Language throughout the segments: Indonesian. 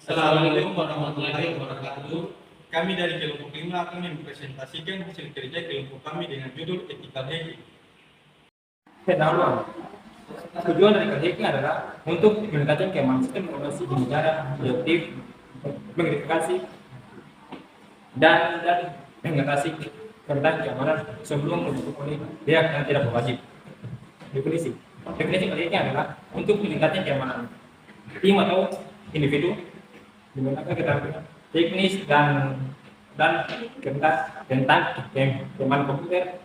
Assalamualaikum warahmatullahi wabarakatuh. Kami dari kelompok 5 akan mempresentasikan hasil kerja kelompok kami dengan judul Ethical Hacking. Pendahuluan. Tujuan dari hacking adalah untuk meningkatkan keamanan sistem informasi di negara, objektif, mengidentifikasi dan mengatasi tentang keamanan sebelum dibentuk oleh pihak yang tidak berwajib. Definisi hacking adalah untuk meningkatkan keamanan tim atau individu menggunakan keterampilan teknis dan tentang keamanan komputer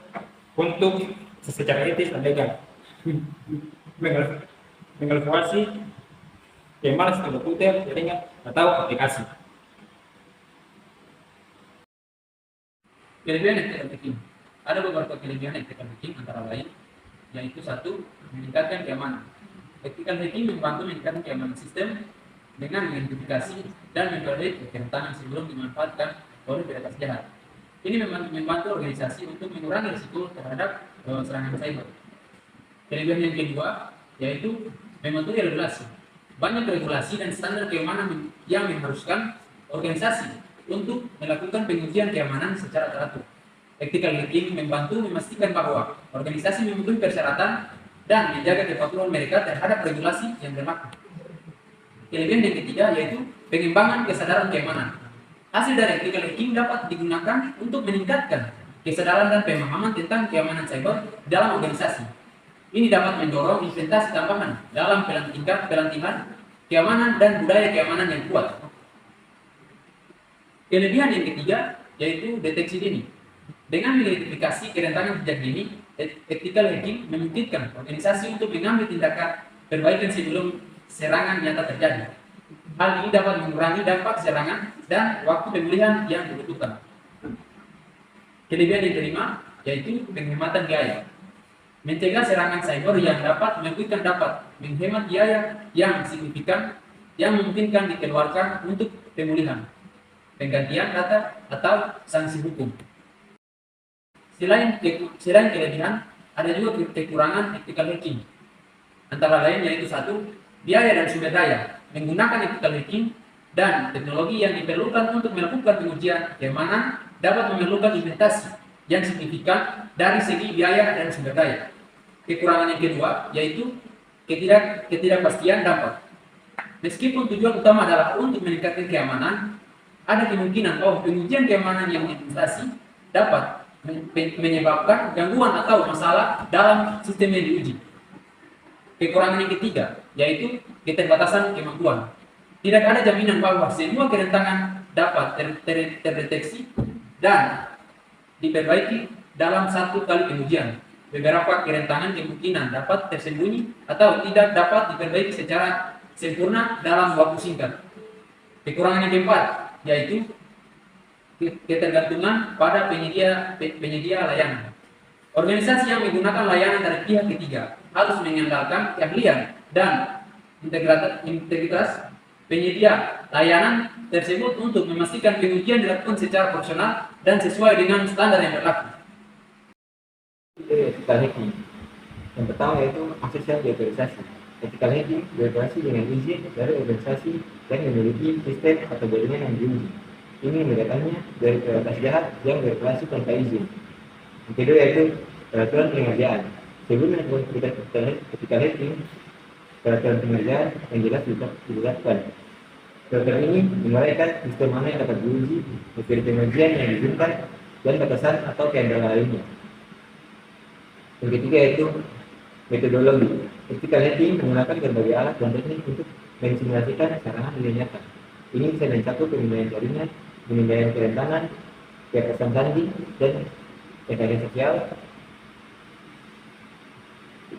untuk secara etis dan legal mengevaluasi keamanan sistem komputer, jaringan atau aplikasi. Kelebihan ethical hacking. Ada beberapa kelebihan ethical hacking antara lain, yaitu satu, meningkatkan keamanan. Ethical hacking membantu meningkatkan keamanan sistem dengan mengidentifikasi dan memperbaiki kerentanan sebelum dimanfaatkan oleh pihak jahat. Ini membantu organisasi untuk mengurangi risiko terhadap serangan cyber. Kelebihan yang kedua yaitu mematuhi regulasi. Banyak regulasi dan standar keamanan yang mengharuskan organisasi untuk melakukan pengujian keamanan secara teratur. Ethical hacking membantu memastikan bahwa organisasi memenuhi persyaratan dan menjaga kepatuhan mereka terhadap regulasi yang berlaku. Kelebihan yang ketiga yaitu pengembangan kesadaran keamanan. Hasil dari ethical hacking dapat digunakan untuk meningkatkan kesadaran dan pemahaman tentang keamanan cyber dalam organisasi. Ini dapat mendorong investasi tambahan dalam tingkat pelatihan keamanan dan budaya keamanan yang kuat. Kelebihan yang ketiga yaitu deteksi dini. Dengan mengidentifikasi kerentanan jejak dini, ethical hacking memungkinkan organisasi untuk mengambil tindakan perbaikan sebelum serangan nyata terjadi. Hal ini dapat mengurangi dampak serangan dan waktu pemulihan yang dibutuhkan. Kelebihan yang kelima yaitu penghematan biaya. Mencegah serangan cyber yang dapat menghemat biaya yang signifikan yang memungkinkan dikeluarkan untuk pemulihan, penggantian data atau sanksi hukum. Selain kelebihan, ada juga kekurangan ethical hacking. Antara lain yaitu satu, biaya dan sumber daya. Menggunakan ethical hacking dan teknologi yang diperlukan untuk melakukan pengujian keamanan dapat memerlukan investasi yang signifikan dari segi biaya dan sumber daya. Kekurangan yang kedua yaitu ketidakpastian dampak. Meskipun tujuan utama adalah untuk meningkatkan keamanan, ada kemungkinan bahwa pengujian keamanan yang berinvestasi dapat menyebabkan gangguan atau masalah dalam sistem yang diuji. Kekurangan yang ketiga yaitu keterbatasan kemampuan. Tidak ada jaminan bahwa semua kerentanan dapat terdeteksi dan diperbaiki dalam satu kali pengujian. Beberapa kerentanan kemungkinan dapat tersembunyi atau tidak dapat diperbaiki secara sempurna dalam waktu singkat. Kekurangan yang keempat yaitu ketergantungan pada penyedia layanan. Organisasi yang menggunakan layanan dari pihak ketiga harus mengandalkan keahlian dan integritas penyedia layanan tersebut untuk memastikan pengujian dilakukan secara profesional dan sesuai dengan standar yang berlaku. Ethical hacking. Yang pertama yaitu akses yang diautorisasi. Ethical hacking beroperasi dengan izin dari organisasi yang memiliki sistem atau jaringan yang diuji. Ini membedakannya dari prioritas jahat yang beroperasi tanpa izin. Yang kedua yaitu peraturan pengerjaan. Sebelum melakukan ethical hacking, peraturan pengerjaan yang jelas dibuatkan. Peraturan ini menguraikan sistem mana yang dapat diuji, metode pengujian yang diizinkan, dan batasan atau kendala lainnya. Yang ketiga yaitu metodologi. Ethical hacking menggunakan berbagai alat dan teknik untuk mensimulasikan serangan dunia nyata. Ini bisa mencakup pemindaian jaringan, pemindaian kerentanan, kecerdasan sandi, dan teknologi sosial.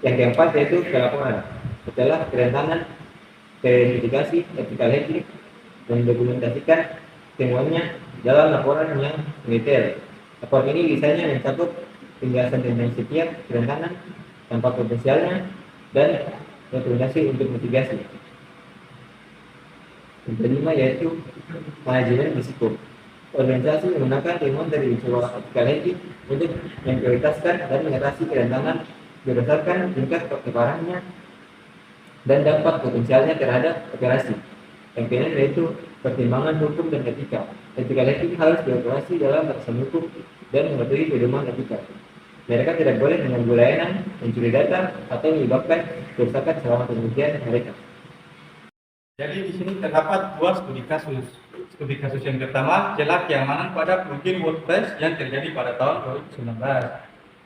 Yang keempat yaitu pelaporan. Setelah kerentanan teridentifikasi, ethical hacking mendokumentasikan temuannya dalam laporan yang detail. Laporan ini biasanya mencakup penjelasan tentang setiap kerentanan, dampak potensialnya, dan rekomendasi untuk mitigasi. Yang kelima yaitu manajemen risiko. Organisasi menggunakan temuan dari sebuah ethical hacking untuk memprioritaskan dan mengatasi kerentanan berdasarkan tingkat keparahannya dan dampak potensialnya terhadap operasi. Yang keenam yaitu pertimbangan hukum dan etika. Ethical hacking harus beroperasi dalam batasan hukum dan mematuhi pedoman etika. Mereka tidak boleh mengganggu layanan, mencuri data, atau menyebabkan kerusakan selama penelitian mereka. Jadi di sini terdapat dua studi kasus. Studi kasus yang pertama, celah keamanan pada plugin WordPress yang terjadi pada tahun 2019.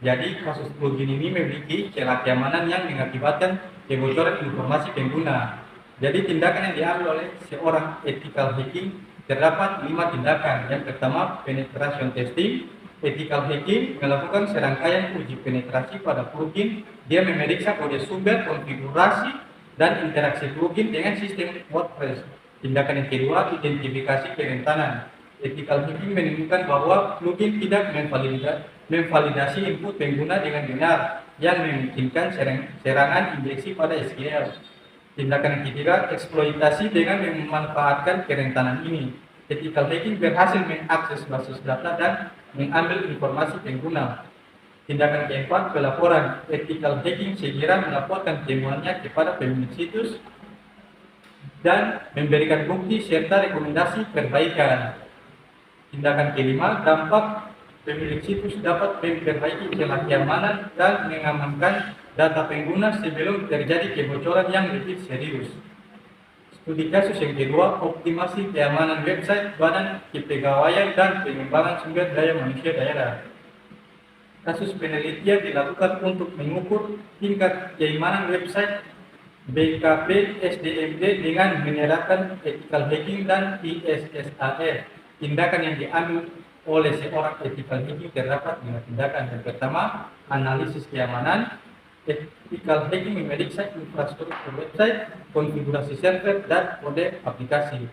Jadi kasus plugin ini memiliki celah keamanan yang mengakibatkan kebocoran informasi pengguna. Jadi tindakan yang diambil oleh seorang ethical hacking terdapat 5 tindakan. Yang pertama, penetration testing. Ethical hacking melakukan serangkaian uji penetrasi pada plugin. Dia memeriksa kode sumber, konfigurasi, dan interaksi plugin dengan sistem WordPress. Tindakan yang kedua, identifikasi kerentanan. Ethical hacking menemukan bahwa plugin tidak memvalidasi input pengguna dengan benar, yang memungkinkan serangan injeksi pada SQL. Tindakan yang ketiga, eksploitasi dengan memanfaatkan kerentanan ini. Ethical hacking berhasil mengakses basis data dan mengambil informasi pengguna. Tindakan keempat, pelaporan. Ethical hacking segera melaporkan temuannya kepada pemilik situs dan memberikan bukti serta rekomendasi perbaikan. Tindakan kelima, dampak. Pemilik situs dapat memperbaiki celah keamanan dan mengamankan data pengguna sebelum terjadi kebocoran yang lebih serius. Studi kasus yang kedua, optimasi keamanan website Badan Kepegawaian dan Pengembangan Sumber Daya Manusia Daerah. Kasus penelitian dilakukan untuk mengukur tingkat keamanan website BKP SDMD dengan menerapkan ethical hacking dan ISSAR. Tindakan yang diambil oleh seorang ethical hacking terdapat 5 tindakan. Yang pertama, analisis keamanan. Ethical hacking memeriksa infrastruktur website, konfigurasi server, dan kode aplikasi.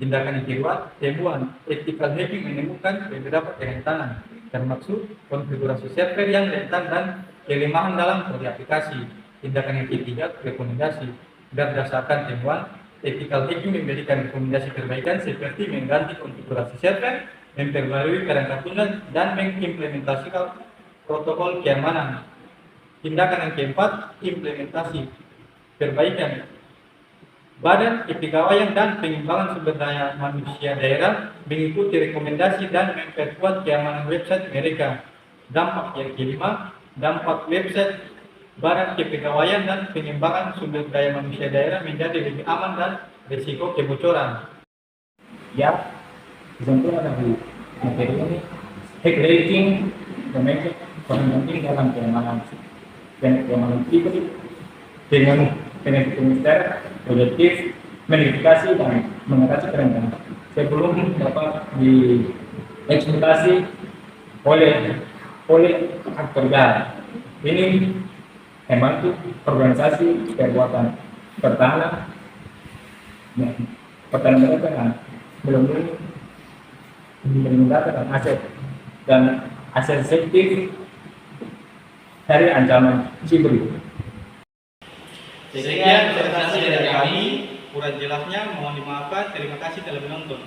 Tindakan yang kedua, temuan. Ethical hacking menemukan beberapa kerentanan, termasuk konfigurasi server yang rentan dan kelemahan dalam kode aplikasi. Tindakan yang ketiga, rekomendasi. Berdasarkan temuan, ethical hacking memberikan rekomendasi perbaikan seperti mengganti konfigurasi server, memperbarui kerangka tunas, dan mengimplementasikan protokol keamanan. Tindakan yang keempat, implementasi perbaikan. Badan Kepegawaian dan Pengembangan Sumber Daya Manusia Daerah mengikuti rekomendasi dan memperkuat keamanan website mereka. Dampak yang kelima, dampak website Badan Kepegawaian dan Pengembangan Sumber Daya Manusia Daerah menjadi lebih aman dan risiko kebocoran. Ya, kesimpulan dari materi ini, hack hacking memiliki peran penting dalam keamanan siber dengan penelitian objektif, verifikasi dan mengatasi kerentanan sebelum dapat dieksploitasi oleh aktor jahat. Ini membantu organisasi perbuatan pertahanan mereka belum menggunakan aset sensitif dari ancaman siber. Sekian presentasi dari kami. Kurang jelasnya mohon dimaafkan. Terima kasih telah menonton.